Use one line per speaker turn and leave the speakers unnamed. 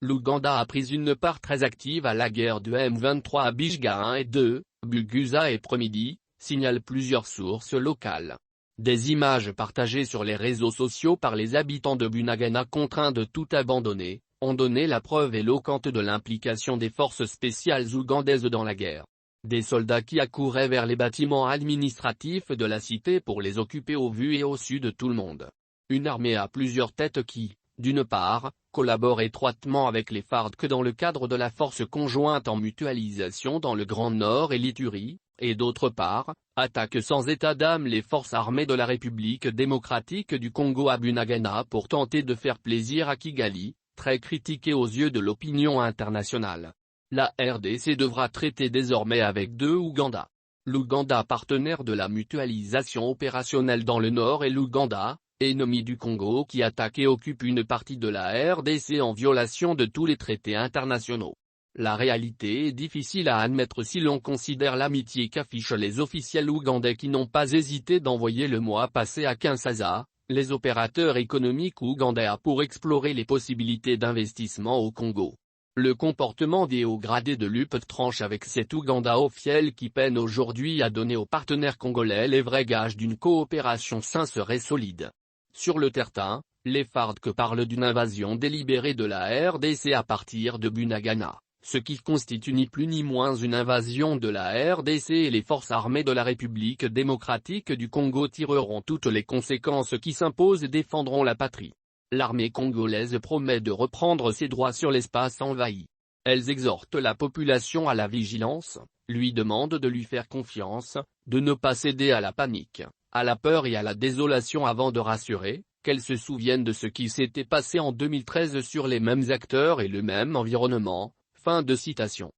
L'Ouganda a pris une part très active à la guerre de M23 à Bijga 1 et 2, Bugusa et Promidi, signalent plusieurs sources locales. Des images partagées sur les réseaux sociaux par les habitants de Bunagana contraints de tout abandonner, ont donné la preuve éloquente de l'implication des forces spéciales ougandaises dans la guerre. Des soldats qui accouraient vers les bâtiments administratifs de la cité pour les occuper au vu et au su de tout le monde. Une armée à plusieurs têtes qui, d'une part, collabore étroitement avec les FARDC dans le cadre de la force conjointe en mutualisation dans le Grand Nord et l'Ituri, et d'autre part, attaque sans état d'âme les forces armées de la République démocratique du Congo à Bunagana pour tenter de faire plaisir à Kigali, très critiqué aux yeux de l'opinion internationale. La RDC devra traiter désormais avec deux Ouganda. L'Ouganda partenaire de la mutualisation opérationnelle dans le Nord et l'Ouganda, ennemi du Congo qui attaque et occupe une partie de la RDC en violation de tous les traités internationaux. La réalité est difficile à admettre si l'on considère l'amitié qu'affichent les officiels ougandais qui n'ont pas hésité d'envoyer le mois passé à Kinshasa, les opérateurs économiques ougandais pour explorer les possibilités d'investissement au Congo. Le comportement des hauts gradés de l'UP tranche avec cet Ouganda officiel qui peine aujourd'hui à donner aux partenaires congolais les vrais gages d'une coopération sincère et solide. Sur le terrain, les FARDC parlent d'une invasion délibérée de la RDC à partir de Bunagana, ce qui constitue ni plus ni moins une invasion de la RDC et les forces armées de la République démocratique du Congo tireront toutes les conséquences qui s'imposent et défendront la patrie. L'armée congolaise promet de reprendre ses droits sur l'espace envahi. Elles exhortent la population à la vigilance, lui demandent de lui faire confiance, de ne pas céder à la panique, à la peur et à la désolation avant de rassurer, qu'elles se souviennent de ce qui s'était passé en 2013 sur les mêmes acteurs et le même environnement. Fin de citation.